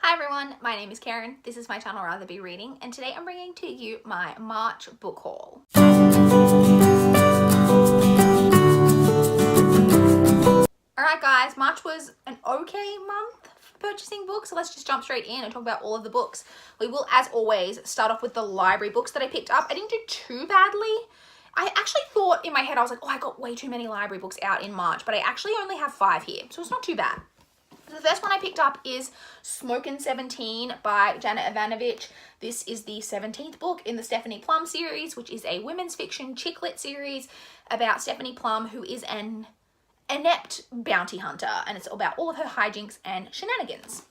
Hi everyone, my name is Karen, this is my channel RatherBeReading, and today I'm bringing to you my March book haul. Alright guys, March was an okay month for purchasing books, so let's just jump straight in and talk about all of the books. We will, as always, start off with the library books that I picked up. I didn't do too badly. I actually thought in my head, I was like, oh, I got way too many library books out in March, but I actually only have 5 here, so it's not too bad. The first one I picked up is Smokin' 17 by Janet Evanovich. This is the 17th book in the Stephanie Plum series, which is a women's fiction chick lit series about Stephanie Plum, who is an inept bounty hunter, and it's about all of her hijinks and shenanigans.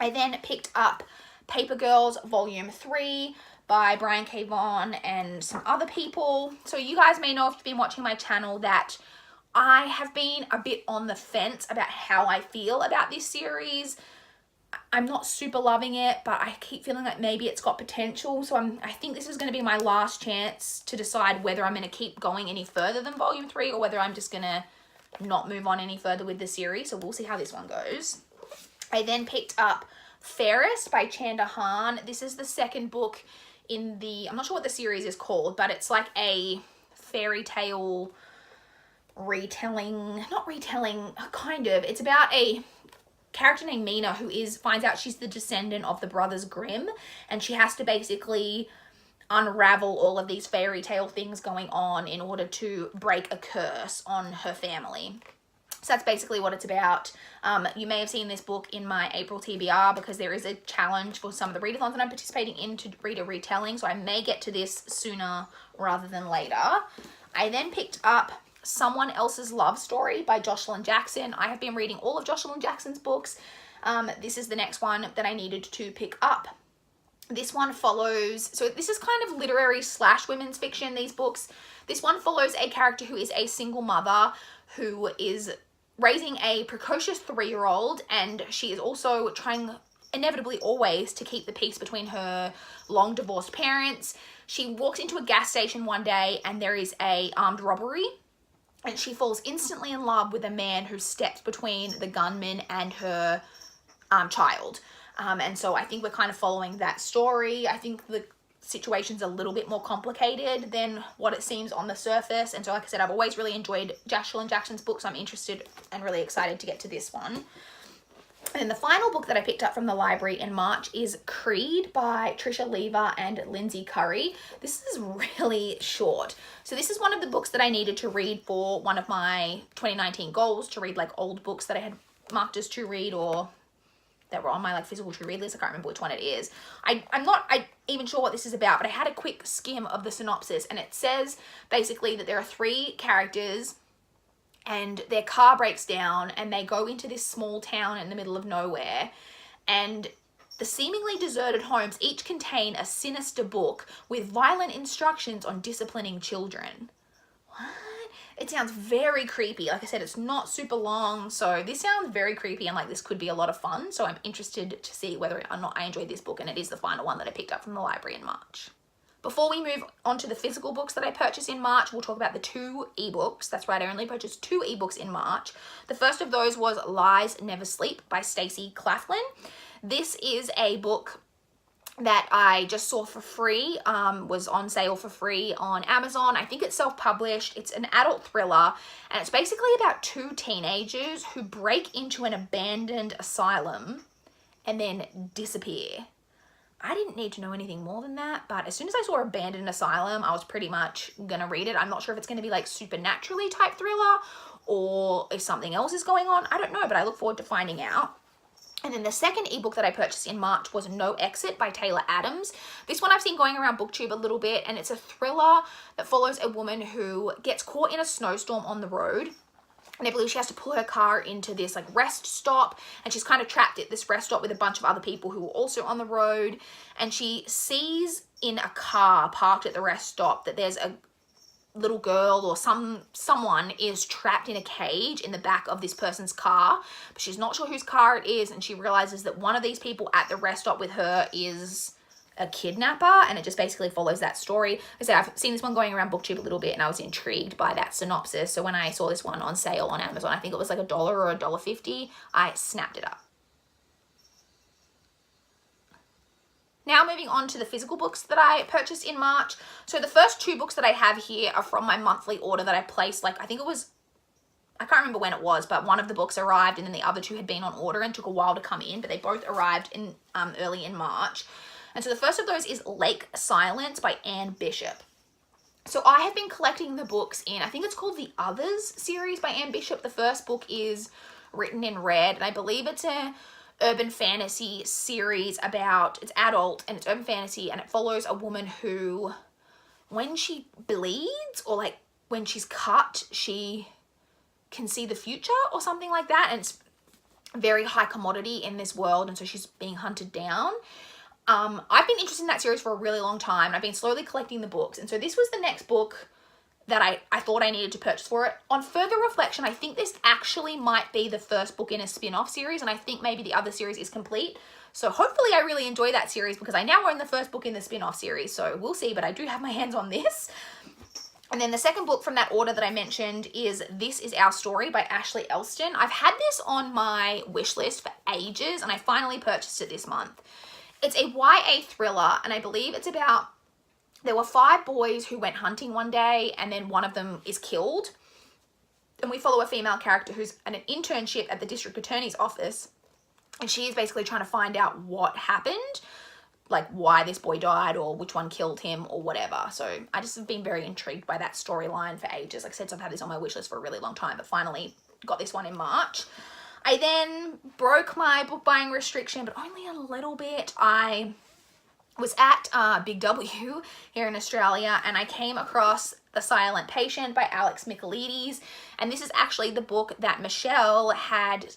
I then picked up Paper Girls Volume 3 by Brian K. Vaughan and some other people. So you guys may know if you've been watching my channel that I have been a bit on the fence about how I feel about this series. I'm not super loving it, but I keep feeling like maybe it's got potential. So I think this is going to be my last chance to decide whether I'm going to keep going any further than Volume 3 or whether I'm just going to not move on any further with the series. So we'll see how this one goes. I then picked up Fairest by Chanda Han. This is the second book in the, I'm not sure what the series is called, but it's like a fairy tale retelling, not retelling, kind of. It's about a character named Mina who finds out she's the descendant of the Brothers Grimm, and she has to basically unravel all of these fairy tale things going on in order to break a curse on her family. So that's basically what it's about. You may have seen this book in my April TBR because there is a challenge for some of the readathons that I'm participating in to read a retelling, so I may get to this sooner rather than later. I then picked up Someone Else's Love Story by Jocelyn Jackson. I have been reading all of Jocelyn Jackson's books. This is the next one that I needed to pick up. This one follows, so this is kind of literary / women's fiction, these books. This one follows a character who is a single mother who is raising a precocious 3-year-old, and she is also trying inevitably always to keep the peace between her long divorced parents. She walks into a gas station one day and there is a armed robbery, and she falls instantly in love with a man who steps between the gunman and her child. And so I think we're kind of following that story. I think the situation's a little bit more complicated than what it seems on the surface. And so, like I said, I've always really enjoyed Jocelyn Jackson's books. I'm interested and really excited to get to this one. And then the final book that I picked up from the library in March is Creed by Trisha Lever and Lindsay Curry. This is really short. So this is one of the books that I needed to read for one of my 2019 goals, to read like old books that I had marked as to read or that were on my like physical to read list. I can't remember which one it is. I'm not even sure what this is about, but I had a quick skim of the synopsis, and it says basically that there are 3 characters and their car breaks down and they go into this small town in the middle of nowhere, and the seemingly deserted homes each contain a sinister book with violent instructions on disciplining children. What? It sounds very creepy. Like I said, it's not super long, so this sounds very creepy and like this could be a lot of fun. So I'm interested to see whether or not I enjoyed this book, and it is the final one that I picked up from the library in March. Before we move on to the physical books that I purchased in March, we'll talk about the 2 ebooks. That's right, I only purchased 2 ebooks in March. The first of those was Lies Never Sleep by Stacey Claflin. This is a book that I just saw for free, was on sale for free on Amazon. I think it's self-published. It's an adult thriller, and it's basically about 2 teenagers who break into an abandoned asylum and then disappear. I didn't need to know anything more than that, but as soon as I saw Abandoned Asylum, I was pretty much gonna read it. I'm not sure if it's gonna be like supernaturally type thriller or if something else is going on. I don't know, but I look forward to finding out. And then the second ebook that I purchased in March was No Exit by Taylor Adams. This one I've seen going around BookTube a little bit, and it's a thriller that follows a woman who gets caught in a snowstorm on the road. And I believe she has to pull her car into this like rest stop, and she's kind of trapped at this rest stop with a bunch of other people who are also on the road. And she sees in a car parked at the rest stop that there's a little girl or someone is trapped in a cage in the back of this person's car, but she's not sure whose car it is, and she realizes that one of these people at the rest stop with her is a kidnapper, and it just basically follows that story. Like I said, I've seen this one going around BookTube a little bit, and I was intrigued by that synopsis. So when I saw this one on sale on Amazon, I think it was like $1 or $1.50, I snapped it up. Now moving on to the physical books that I purchased in March. So the first 2 books that I have here are from my monthly order that I placed, like, I think it was, I can't remember when it was, but one of the books arrived and then the other 2 had been on order and took a while to come in, but they both arrived in early in March. And so the first of those is Lake Silence by Anne Bishop. So I have been collecting the books in, I think it's called the Others series by Anne Bishop. The first book is Written in Red, and I believe it's a urban fantasy series about, it's adult and it's urban fantasy, and it follows a woman who, when she bleeds or like when she's cut, she can see the future or something like that, and it's very high commodity in this world, and so she's being hunted down. I've been interested in that series for a really long time, and I've been slowly collecting the books, and so this was the next book that I thought I needed to purchase for it. On further reflection, I think this actually might be the first book in a spin-off series, and I think maybe the other series is complete. So hopefully I really enjoy that series because I now own the first book in the spin-off series, so we'll see, but I do have my hands on this. And then the second book from that order that I mentioned is This Is Our Story by Ashley Elston. I've had this on my wish list for ages, and I finally purchased it this month. It's a YA thriller, and I believe it's about, there were 5 boys who went hunting one day, and then one of them is killed. And we follow a female character who's at an internship at the district attorney's office, and she is basically trying to find out what happened, like why this boy died or which one killed him or whatever. So I just have been very intrigued by that storyline for ages. Like I said, so I've had this on my wish list for a really long time, but finally got this one in March. I then broke my book buying restriction, but only a little bit. I was at Big W here in Australia, and I came across The Silent Patient by Alex Michaelides, and this is actually the book that Michelle had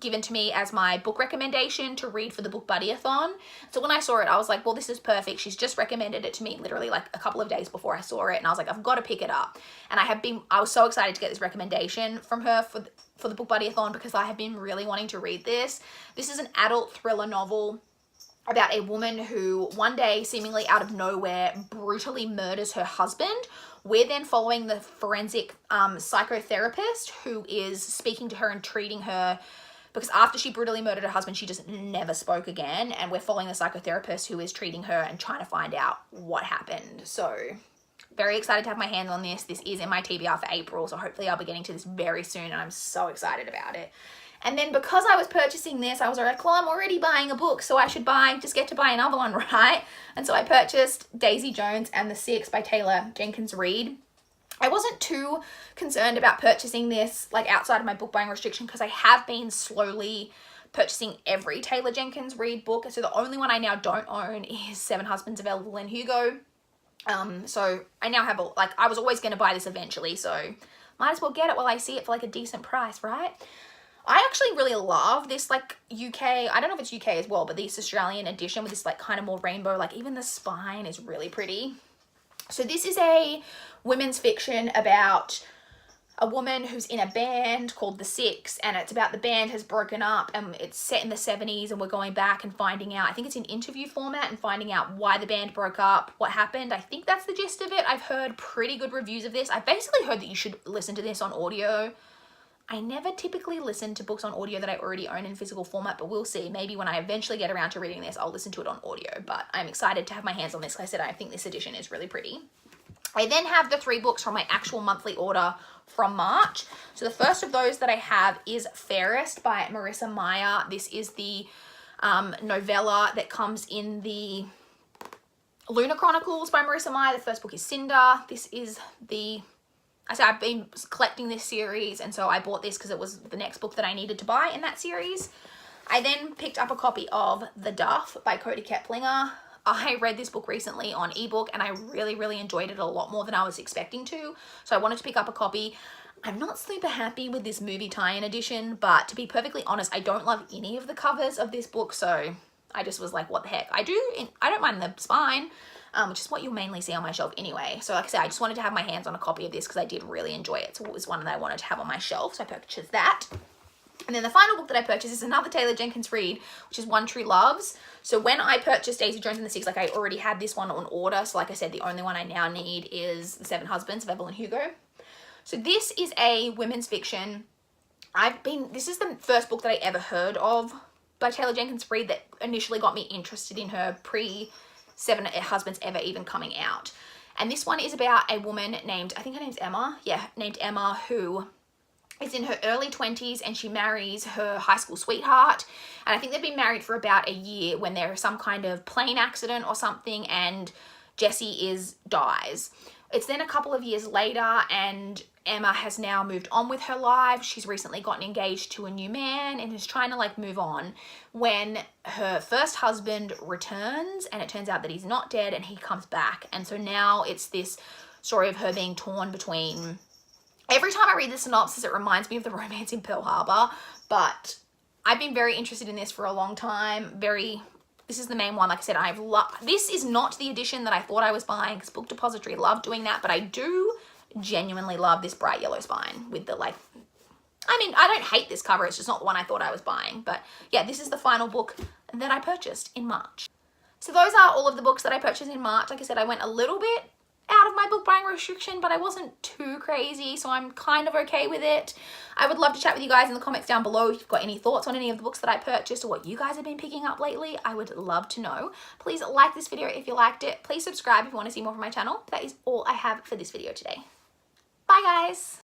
given to me as my book recommendation to read for the Book Buddy-a-thon. So when I saw it, I was like, well, this is perfect. She's just recommended it to me literally like a couple of days before I saw it, and I was like, I've got to pick it up. And I was so excited to get this recommendation from her for the Book Buddy-a-thon because I have been really wanting to read this. This is an adult thriller novel about a woman who one day, seemingly out of nowhere, brutally murders her husband. We're then following the forensic psychotherapist who is speaking to her and treating her, because after she brutally murdered her husband, she just never spoke again. And we're following the psychotherapist who is treating her and trying to find out what happened. So very excited to have my hands on this. This is in my TBR for April, so hopefully I'll be getting to this very soon, and I'm so excited about it. And then because I was purchasing this, I was like, well, I'm already buying a book, so I should just get to buy another one, right? And so I purchased Daisy Jones and the Six by Taylor Jenkins Reid. I wasn't too concerned about purchasing this like outside of my book buying restriction because I have been slowly purchasing every Taylor Jenkins Reid book. So the only one I now don't own is Seven Husbands of Evelyn Hugo. So I now have I was always going to buy this eventually, so might as well get it while I see it for like a decent price, right? I actually really love this like UK, I don't know if it's UK as well, but this Australian edition with this like kind of more rainbow, like even the spine is really pretty. So this is a women's fiction about a woman who's in a band called The Six, and it's about the band has broken up, and it's set in the 70s, and we're going back and finding out, I think it's in interview format, and finding out why the band broke up, what happened. I think that's the gist of it. I've heard pretty good reviews of this. I've basically heard that you should listen to this on audio. I never typically listen to books on audio that I already own in physical format, but we'll see. Maybe when I eventually get around to reading this, I'll listen to it on audio, but I'm excited to have my hands on this. Like I said, I think this edition is really pretty. I then have the 3 books from my actual monthly order from March. So the first of those that I have is Fairest by Marissa Meyer. This is the novella that comes in the Lunar Chronicles by Marissa Meyer. The first book is Cinder. This is I've been collecting this series, and so I bought this because it was the next book that I needed to buy in that series. I then picked up a copy of The Duff by Cody Keplinger. I read this book recently on ebook, and I really, really enjoyed it a lot more than I was expecting to. So I wanted to pick up a copy. I'm not super happy with this movie tie-in edition, but to be perfectly honest, I don't love any of the covers of this book, so I just was like, what the heck? I don't mind the spine, which is what you'll mainly see on my shelf anyway. So like I said, I just wanted to have my hands on a copy of this because I did really enjoy it. So it was one that I wanted to have on my shelf, so I purchased that. And then the final book that I purchased is another Taylor Jenkins Reid, which is One True Loves. So when I purchased Daisy Jones and the Six, like I already had this one on order. So like I said, the only one I now need is The Seven Husbands of Evelyn Hugo. So this is a women's fiction. This is the first book that I ever heard of by Taylor Jenkins Reid that initially got me interested in her pre Seven Husbands Ever even coming out. And this one is about a woman named, I think her name's Emma. Yeah, named Emma, who is in her early 20s and she marries her high school sweetheart. And I think they've been married for about a year when there is some kind of plane accident or something and Jesse dies. It's then a couple of years later and Emma has now moved on with her life. She's recently gotten engaged to a new man and is trying to like move on when her first husband returns, and it turns out that he's not dead and he comes back. And so now it's this story of her being torn between... Every time I read the synopsis, it reminds me of the romance in Pearl Harbor, but I've been very interested in this for a long time. This is the main one. Like I said, this is not the edition that I thought I was buying because Book Depository love doing that, but I do genuinely love this bright yellow spine with the like, I mean, I don't hate this cover. It's just not the one I thought I was buying. But yeah, this is the final book that I purchased in March. So those are all of the books that I purchased in March. Like I said, I went a little bit out of my book buying restriction, but I wasn't too crazy, so I'm kind of okay with it. I would love to chat with you guys in the comments down below if you've got any thoughts on any of the books that I purchased or what you guys have been picking up lately. I would love to know. Please like this video if you liked it. Please subscribe if you want to see more from my channel. That is all I have for this video today. Bye guys!